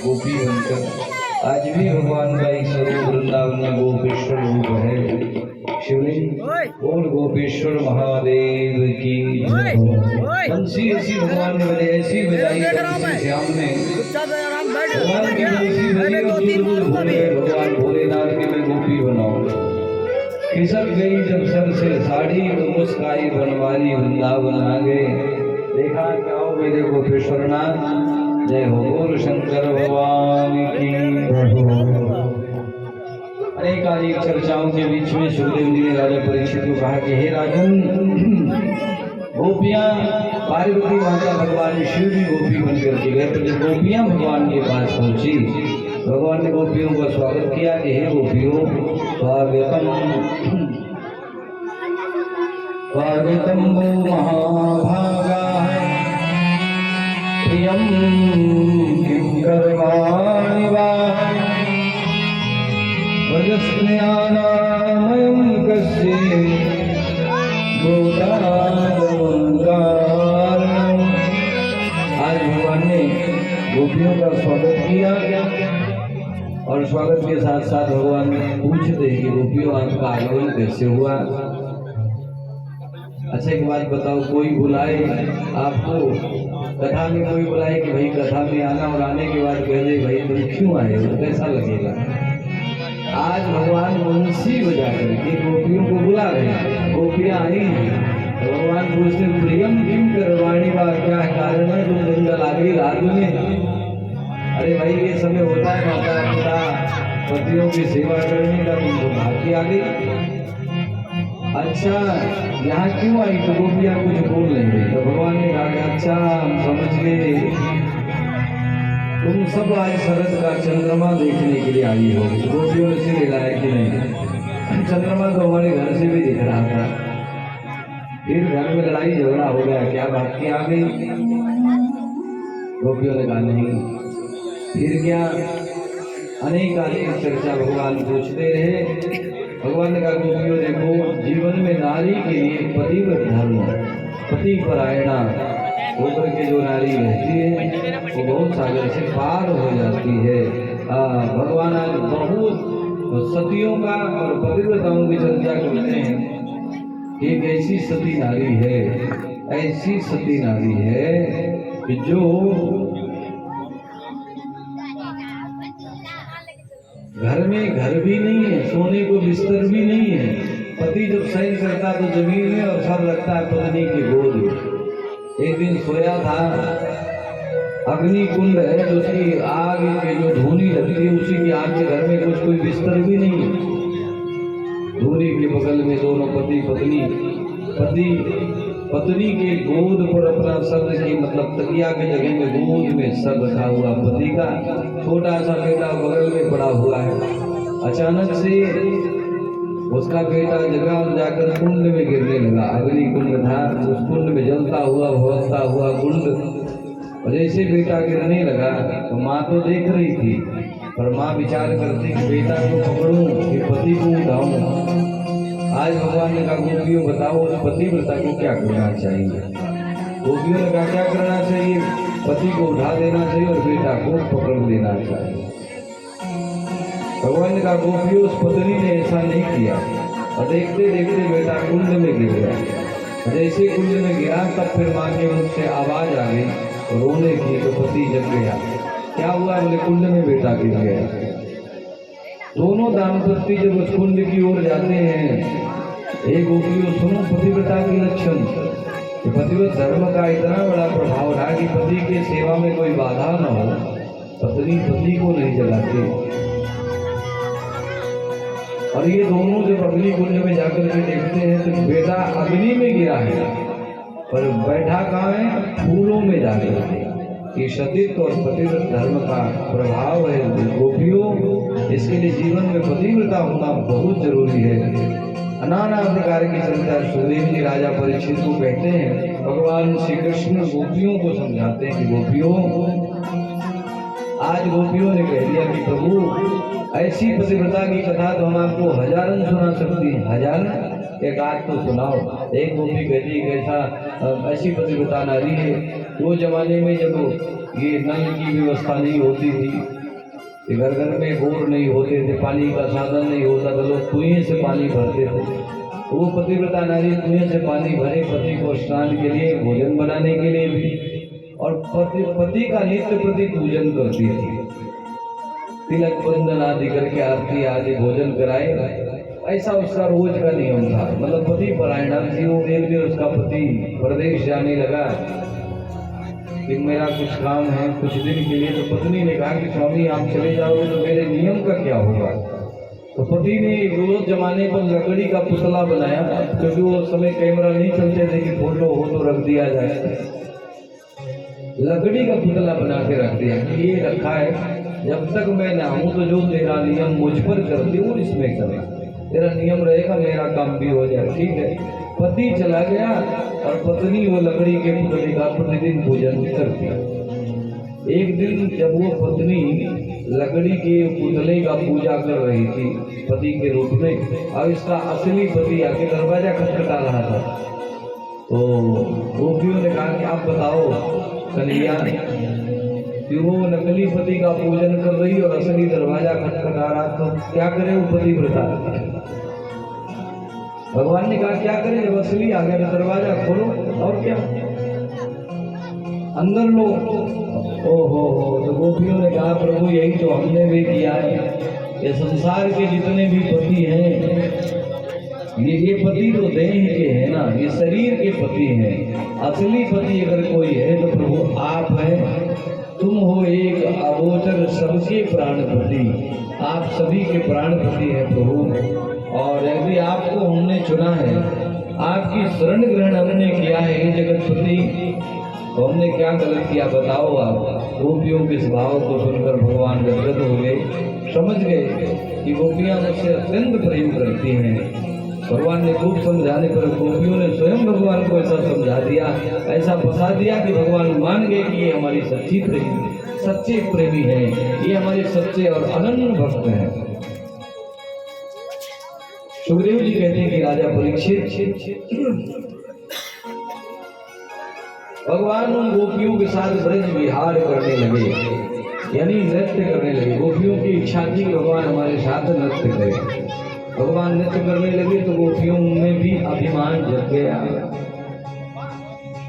गोपी बनकर आज भी भगवान का एक स्वरूप वृंदावन में गोपेश्वर रूप है। शिवलिंग और गोपेश्वर महादेव की बंसी ऐसी भगवान ने बजाई, ऐसी बजाई श्याम ने भगवान की बंसी बजी और भगवान भोलेनाथ की मैं गोपी बनाऊं। खिसक गई जब सर से साड़ी तो मुस्काई बनवारी वृंदावन आ गए। देखा क्या हो मेरे गोपेश्वरनाथ। जय हो बोल शंकर भगवान की। अनेकानेक चर्चाओं के बीच में सुखदेव जी ने राजा परीक्षित को कहा कि हे राजन, गोपियां पार्वती माता भगवान शिव भी गोपी बन करके गए। तो जब गोपियां भगवान के पास पहुंची, भगवान ने गोपियों का स्वागत किया कि हे गोपियों, स्वागतम स्वागतम महाभागा प्रियम किं कर्माणि वा वजस्नेहानामयं कस्य गोदानमङ्गारणम्। आज भगवान ने गोपियों का स्वागत किया और स्वागत के साथ साथ भगवान पूछते कि गोपियों आपका आगमन कैसे हुआ। अच्छा एक बात बताओ, कोई बुलाए आपको कथा में, कोई बुलाए कि भाई कथा में आना और आने के बाद कह दे भाई तुम क्यों आए हो, कैसा लगेगा? आज भगवान मन बंसी बजा करके गोपियों को बुला रहे। गोपियां आई तो भगवान पूछते प्रियम किम करवाणी बा, क्या कारण है तुम जंगल आ गई रात में? अरे भाई ये समय होता है माता पिता पतियों की सेवा करने का, तुम तो भाग्य आ गई। अच्छा यहाँ क्यों आई? तो गोपियां कुछ बोल नहीं रही। तो भगवान ने कहा अच्छा हम समझ गए, तुम सब आज शरद का चंद्रमा देखने के लिए आई हो। गोपियों ने सिर हिलाया कि नहीं, चंद्रमा तो हमारे घर से भी दिख रहा था। फिर घर में लड़ाई झगड़ा हो गया, क्या बात की आ गई? गोपियों ने कहा नहीं। फिर क्या? अनेक चर्चा भगवान पूछते रहे। भगवान ने कहा गोपियों देखो, जीवन में नारी के लिए पतिव्रत धर्म, पति परायणा होकर के जो नारी रहती है वो बहुत सागर से पार हो जाती है। भगवान आज बहुत सतियों का और पतिव्रताओं की चर्चा करते हैं। एक ऐसी सती नारी है, ऐसी सती नारी है कि जो घर में घर भी नहीं है, सोने को बिस्तर भी नहीं है। पति जब शयन करता तो जमीन में और सर रखता है पत्नी की गोद में। एक दिन सोया था, अग्नि कुंड है जो उसकी आग की जो धूनी लगती है उसी की आग के घर में कुछ कोई बिस्तर भी नहीं है। धूनी के बगल में दोनों पति पत्नी, पति पत्नी के गोद पर अपना सर की मतलब तकिया के जगह में गोद में सर रखा हुआ, पति का छोटा सा बेटा बगल में पड़ा हुआ है। अचानक से उसका बेटा जगह और जाकर कुंड में गिरने लगा। अग्नि कुंड था, उस कुंड में जलता हुआ भवता हुआ कुंड। और जैसे बेटा गिरने लगा तो माँ तो देख रही थी, पर माँ विचार करती कि बेटा को पकड़ूं कि पति को उठाऊं। आज भगवान ने कहा गोपियों बताओ उस पतिव्रता को क्या करना चाहिए? गोपियों ने कहा क्या करना चाहिए? पति को उठा देना चाहिए और बेटा को पकड़ लेना चाहिए। भगवान ने कहा गोपियों उस पत्नी ने ऐसा नहीं किया और देखते देखते बेटा कुंड में गिर गया। जैसे कुंड में गिरा तब फिर माँ के मुख से आवाज आ गई, रोने की, तो पति जग गया। क्या हुआ? बोले कुंड में बेटा गिर गया। दोनों दाम्पत्य जब उस कुंड की ओर जाते हैं, एक गोपियों सुनो पतिव्रता के लक्षण। पतिव्रत धर्म का इतना बड़ा प्रभाव रहा कि पति के सेवा में कोई बाधा न हो, पत्नी पति को नहीं जलाती। और ये दोनों जब अग्नि कुंड में जाकर के देखते हैं तो बेटा अग्नि में गिरा है, पर बैठा कहाँ है? फूलों में जाकर के। ये सतीत्व और पतिव्रत धर्म का प्रभाव है गोपियों। इसके लिए जीवन में पतिव्रता होना बहुत जरूरी है। नाना प्रकार की चर्चा सुखदेव जी राजा परीक्षित को कहते हैं। भगवान श्री कृष्ण गोपियों को समझाते हैं कि गोपियों, आज गोपियों ने कह दिया कि प्रभु ऐसी पतिव्रता की कथा तो हम आपको हजारन सुना सकती हैं, हजारन एक आध तो सुनाओ। एक गोपी कहती है कैसा ऐसी पतिव्रता नारी है, वो जमाने में जब ये नल की व्यवस्था नहीं होती थी, घर घर में बोर नहीं होते थे, पानी का साधन नहीं होता था, लोग कुएं से पानी भरते थे। तो वो पतिव्रता नारी कुएं से पानी भरे पति को स्नान के लिए, भोजन बनाने के लिए भी, और पति का नित्य प्रति पूजन करती थी। तिलक बंधन आदि करके आरती आदि भोजन कराए, ऐसा उसका रोज का नियम था। मतलब पति परायणा थी वो। एक दिन उसका पति प्रदेश जाने लगा कि मेरा कुछ काम है कुछ दिन के लिए। तो पत्नी ने कहा कि स्वामी आप चले जाओगे तो मेरे नियम का क्या होगा? तो पति ने रोज जमाने पर लकड़ी का पुतला बनाया, क्योंकि वो समय कैमरा नहीं चलते थे कि फोटो हो तो रख दिया जाए। लकड़ी का पुतला बना के रख दिया कि ये रखा है, जब तक मैं ना हूं तो जो तेरा नियम मुझ पर करती हूँ इसमें करना, तेरा नियम रहेगा मेरा काम भी हो जाए। ठीक है। पति चला गया और पत्नी वो लकड़ी के पुतले का प्रतिदिन पूजन करती। एक दिन जब वो पत्नी लकड़ी के पुतले का पूजा कर रही थी पति के रूप में, और इसका असली पति आके दरवाजा खटखटा रहा था, तो गोपियों ने कहा कि आप बताओ कन्हैया, कि वो नकली पति का पूजन कर रही और असली दरवाजा खटखटा रहा, तो क्या करे वो पतिव्रता? भगवान ने कहा क्या करे, जब असली आ गया तो दरवाजा खोलो और क्या, अंदर लो। ओहो, तो गोपियों ने कहा प्रभु यही तो हमने भी किया है। ये संसार के जितने भी पति हैं ये पति तो देह के है ना, ये शरीर के पति हैं। असली पति अगर कोई है तो प्रभु आप हैं। तुम हो एक अगोचर सबके प्राणपति, आप सभी के प्राणपति है प्रभु। और यदि आपको हमने चुना है, आपकी शरण ग्रहण हमने किया है हे जगतपति, तो हमने क्या गलत किया बताओ आप। गोपियों के स्वभाव को सुनकर भगवान गदगद हो गए, समझ गए कि गोपियां मुझसे अत्यंत प्रेम करती हैं। भगवान ने खूब समझाने पर गोपियों ने स्वयं भगवान को ऐसा समझा दिया, ऐसा बता दिया कि भगवान मान गए कि ये हमारी सच्ची प्रेमी, सच्चे प्रेमी हैं, ये हमारे सच्चे और अनन्य भक्त हैं। सुखदेव जी कहते हैं कि राजा परीक्षित, भगवान उन गोपियों के साथ ब्रज विहार करने लगे, यानी नृत्य करने लगे। गोपियों की इच्छा थी कि भगवान हमारे साथ नृत्य करें। भगवान नृत्य करने लगे तो गोपियों में भी अभिमान जग गया।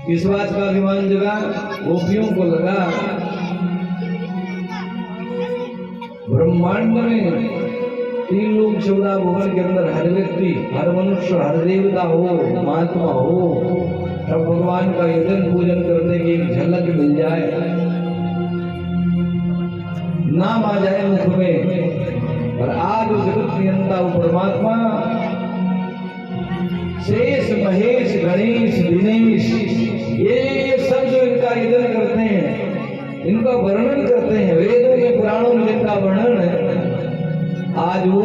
इस बात का अभिमान जगा, गोपियों को लगा ब्रह्मांड में 3 लोक 14 भुवन के अंदर हर व्यक्ति, हर मनुष्य, हर देवता हो, महात्मा हो, सब भगवान का यजन पूजन करने की एक झलक मिल जाए, नाम आ जाए मुख में। और आज जगत नियंता परमात्मा शेष, महेश, गणेश, दिनेश, ये सब जो इनका यजन करते हैं, इनका वर्णन करते हैं, वेदों में पुराणों में इनका वर्णन है, आज वो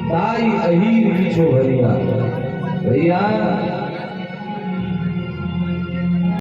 ताई अहीर की छोहरिया भैया